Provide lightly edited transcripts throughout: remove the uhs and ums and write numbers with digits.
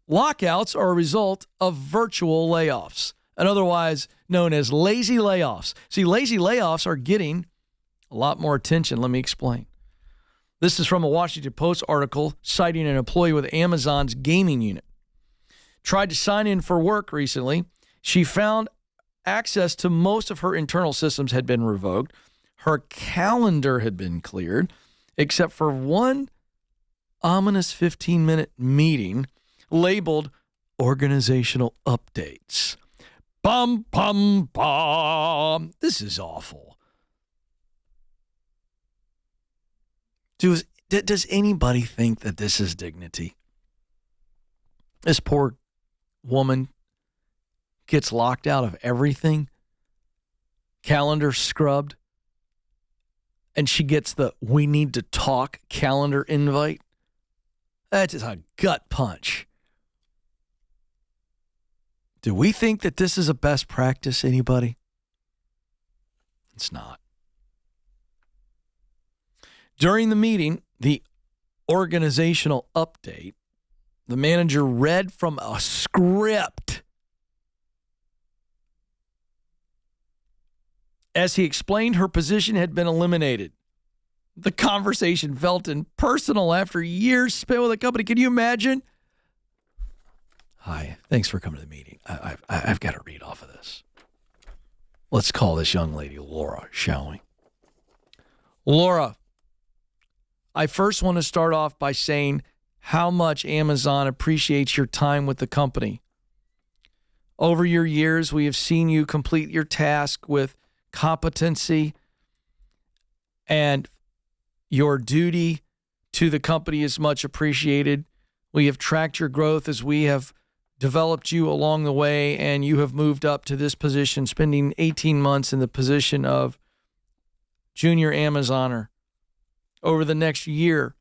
Lockouts are a result of virtual layoffs, and otherwise known as lazy layoffs. See, lazy layoffs are getting a lot more attention. Let me explain. This is from a Washington Post article citing an employee with Amazon's gaming unit. Tried to sign in for work recently. She found access to most of her internal systems had been revoked. Her calendar had been cleared, except for one ominous 15-minute meeting labeled organizational updates. Bum, bum, bum. This is awful. Does anybody think that this is dignity? This poor woman gets locked out of everything, calendar scrubbed, and she gets the "we need to talk" calendar invite. That's just a gut punch. Do we think that this is a best practice, anybody? It's not. During the meeting, the organizational update, the manager read from a script as he explained her position had been eliminated. The conversation felt impersonal after years spent with the company. Can you imagine? Hi, thanks for coming to the meeting. I've got to read off of this. Let's call this young lady Laura, shall we? Laura, I first want to start off by saying how much Amazon appreciates your time with the company. Over your years, we have seen you complete your task with competency, and your duty to the company is much appreciated. We have tracked your growth as we have developed you along the way, and you have moved up to this position, spending 18 months in the position of junior Amazoner. Over the next year,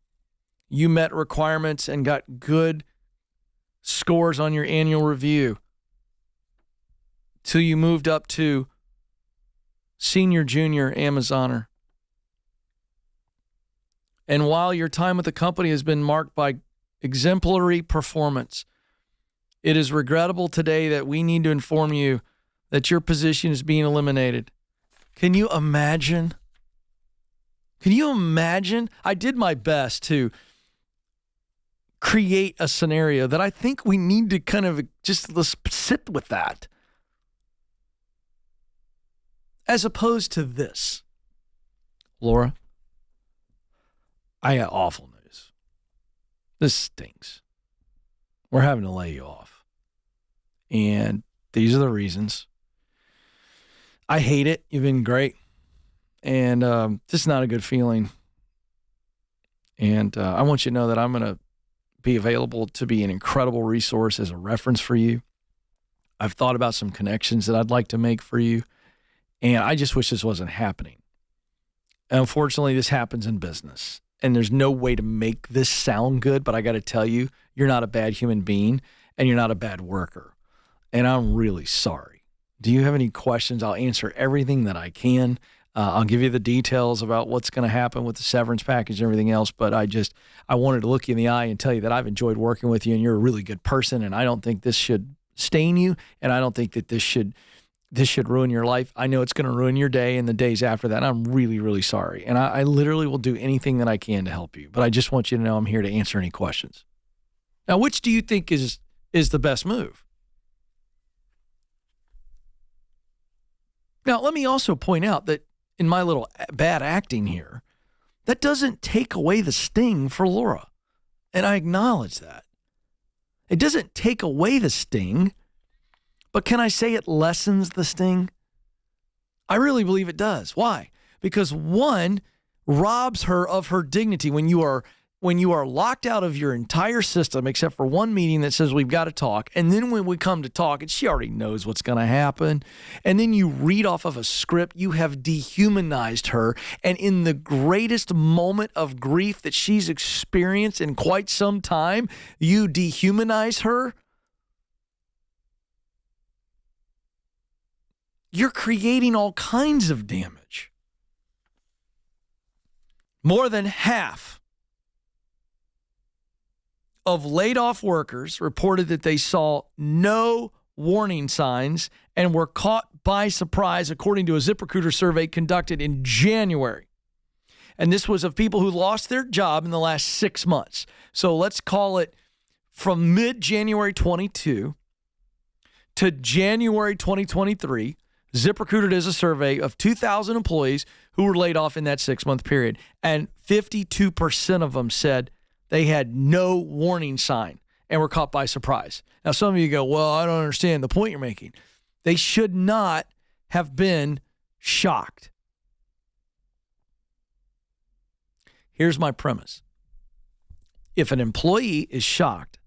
you met requirements and got good scores on your annual review till you moved up to senior junior Amazoner. And while your time with the company has been marked by exemplary performance, it is regrettable today that we need to inform you that your position is being eliminated. Can you imagine? Can you imagine? I did my best to create a scenario that I think we need to kind of just let's sit with that. As opposed to this. Laura, I got awful news. This stinks. We're having to lay you off. And these are the reasons. I hate it. You've been great. And just not a good feeling. And I want you to know that I'm going to be available to be an incredible resource as a reference for you. I've thought about some connections that I'd like to make for you. And I just wish this wasn't happening. Unfortunately, this happens in business. And there's no way to make this sound good, but I got to tell you, you're not a bad human being and you're not a bad worker. And I'm really sorry. Do you have any questions? I'll answer everything that I can. I'll give you the details about what's going to happen with the severance package and everything else. But I wanted to look you in the eye and tell you that I've enjoyed working with you and you're a really good person. And I don't think this should stain you. And I don't think that this should ruin your life. I know it's going to ruin your day and the days after that. I'm really, really sorry. And I literally will do anything that I can to help you. But I just want you to know I'm here to answer any questions. Now, which do you think is the best move? Now, let me also point out that in my little bad acting here, that doesn't take away the sting for Laura. And I acknowledge that. It doesn't take away the sting, but can I say it lessens the sting? I really believe it does. Why? Because one, robs her of her dignity when you are locked out of your entire system except for one meeting that says we've got to talk. And then when we come to talk, and she already knows what's going to happen. And then you read off of a script, you have dehumanized her. And in the greatest moment of grief that she's experienced in quite some time, you dehumanize her. You're creating all kinds of damage. More than half of laid off workers reported that they saw no warning signs and were caught by surprise, according to a ZipRecruiter survey conducted in January. And this was of people who lost their job in the last 6 months. So let's call it from mid-January 22 to January 2023. ZipRecruiter does a survey of 2,000 employees who were laid off in that 6-month period. And 52% of them said they had no warning sign and were caught by surprise. Now, some of you go, well, I don't understand the point you're making. They should not have been shocked. Here's my premise. If an employee is shocked,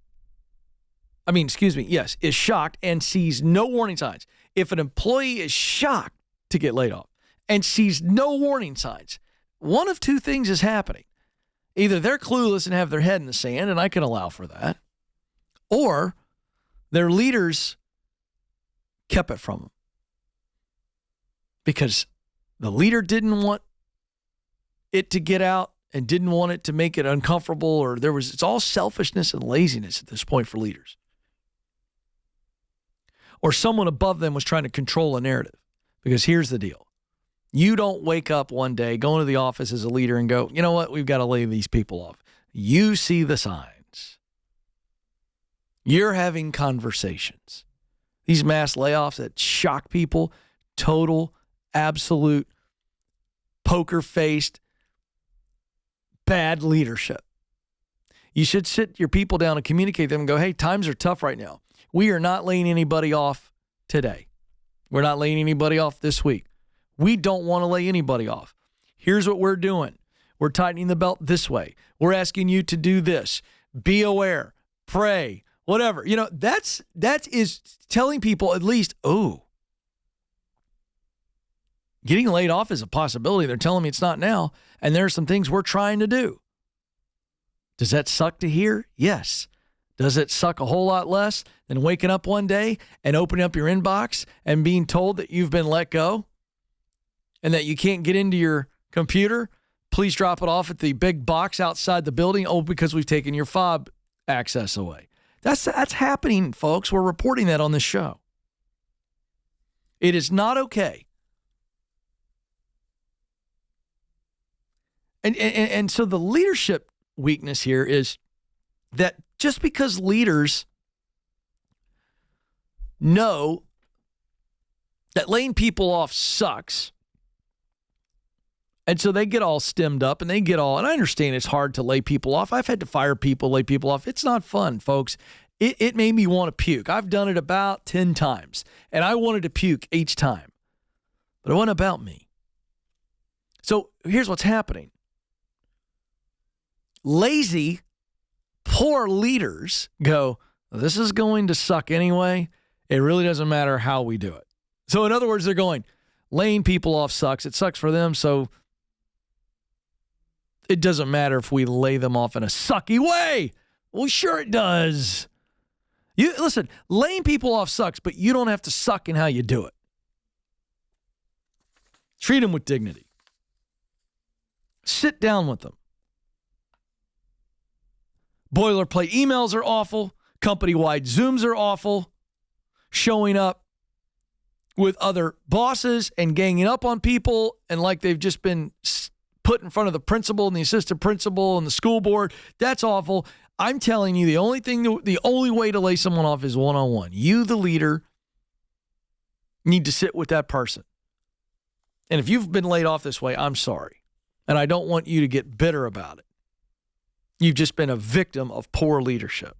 is shocked and sees no warning signs. If an employee is shocked to get laid off and sees no warning signs, one of two things is happening. Either they're clueless and have their head in the sand, and I can allow for that, or their leaders kept it from them because the leader didn't want it to get out and didn't want it to make it uncomfortable, or it's all selfishness and laziness at this point for leaders. Or someone above them was trying to control a narrative. Because here's the deal. You don't wake up one day, go into the office as a leader and go, you know what, we've got to lay these people off. You see the signs. You're having conversations. These mass layoffs that shock people, total, absolute, poker-faced, bad leadership. You should sit your people down and communicate them and go, hey, times are tough right now. We are not laying anybody off today. We're not laying anybody off this week. We don't want to lay anybody off. Here's what we're doing. We're tightening the belt this way. We're asking you to do this. Be aware. Pray. Whatever. You know, that is telling people at least, getting laid off is a possibility. They're telling me it's not now. And there are some things we're trying to do. Does that suck to hear? Yes. Does it suck a whole lot less than waking up one day and opening up your inbox and being told that you've been let go and that you can't get into your computer? Please drop it off at the big box outside the building. Oh, because we've taken your fob access away. That's happening, folks. We're reporting that on this show. It is not okay. And so the leadership weakness here is that just because leaders know that laying people off sucks, and so they get all stemmed up and and I understand it's hard to lay people off. I've had to fire people, lay people off. It's not fun, folks. It made me want to puke. I've done it about 10 times, and I wanted to puke each time, but it wasn't about me. So here's what's happening. Lazy, poor leaders go, this is going to suck anyway. It really doesn't matter how we do it. So in other words, they're going, laying people off sucks. It sucks for them, so it doesn't matter if we lay them off in a sucky way. Well, sure it does. Listen, laying people off sucks, but you don't have to suck in how you do it. Treat them with dignity. Sit down with them. Boilerplate emails are awful. Company-wide Zooms are awful. Showing up with other bosses and ganging up on people and like they've just been put in front of the principal and the assistant principal and the school board. That's awful. I'm telling you, the only way to lay someone off is one-on-one. You, the leader, need to sit with that person. And if you've been laid off this way, I'm sorry. And I don't want you to get bitter about it. You've just been a victim of poor leadership.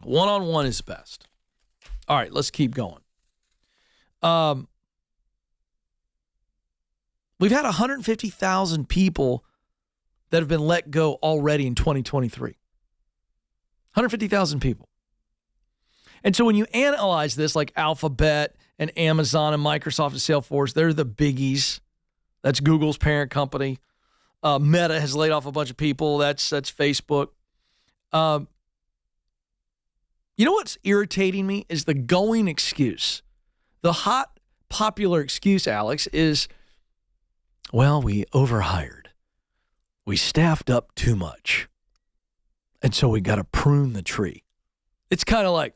One-on-one is best. All right, let's keep going. We've had 150,000 people that have been let go already in 2023. 150,000 people. And so when you analyze this, like Alphabet and Amazon and Microsoft and Salesforce, they're the biggies. That's Google's parent company. Meta has laid off a bunch of people. That's Facebook. You know what's irritating me is the going excuse. The hot, popular excuse, Alex, is, well, we overhired. We staffed up too much. And so we got to prune the tree. It's kind of like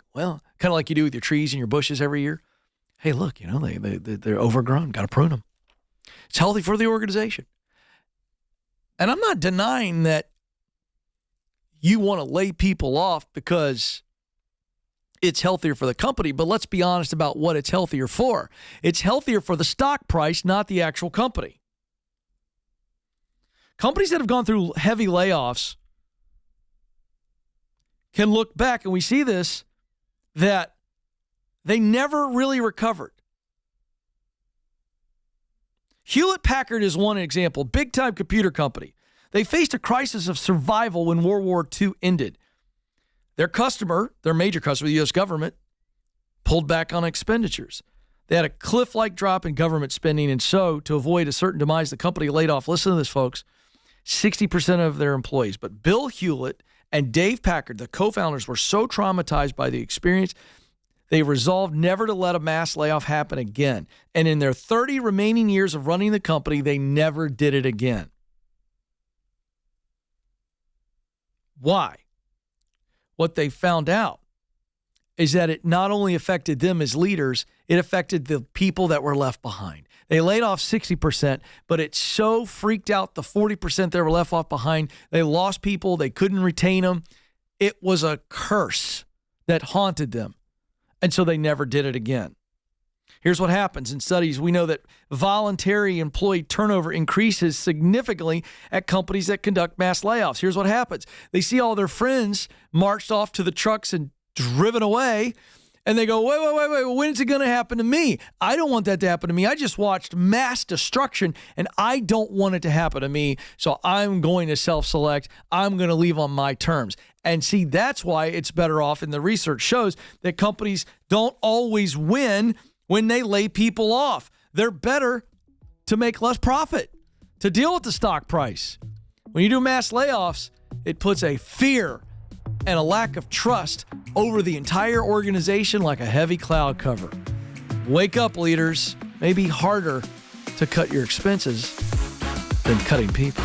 you do with your trees and your bushes every year. Hey, look, they're overgrown. Got to prune them. It's healthy for the organization. And I'm not denying that you want to lay people off because it's healthier for the company, but let's be honest about what it's healthier for. It's healthier for the stock price, not the actual company. Companies that have gone through heavy layoffs can look back, and we see this, that they never really recovered. Hewlett-Packard is one example, big-time computer company. They faced a crisis of survival when World War II ended. Their major customer, the U.S. government, pulled back on expenditures. They had a cliff-like drop in government spending, and so, to avoid a certain demise, the company laid off, listen to this, folks, 60% of their employees. But Bill Hewlett and Dave Packard, the co-founders, were so traumatized by the experience, they resolved never to let a mass layoff happen again. And in their 30 remaining years of running the company, they never did it again. Why? What they found out is that it not only affected them as leaders, it affected the people that were left behind. They laid off 60%, but it so freaked out the 40% that were left off behind. They lost people. They couldn't retain them. It was a curse that haunted them. And so they never did it again. Here's what happens. In studies, we know that voluntary employee turnover increases significantly at companies that conduct mass layoffs. Here's what happens. They see all their friends marched off to the trucks and driven away, and they go, wait, when is it going to happen to me? I don't want that to happen to me. I just watched mass destruction, and I don't want it to happen to me, so I'm going to self-select. I'm going to leave on my terms. And see, that's why it's better off, and the research shows that companies don't always win when they lay people off. They're better to make less profit, to deal with the stock price. When you do mass layoffs, it puts a fear and a lack of trust over the entire organization like a heavy cloud cover. Wake up, leaders. Maybe harder to cut your expenses than cutting people.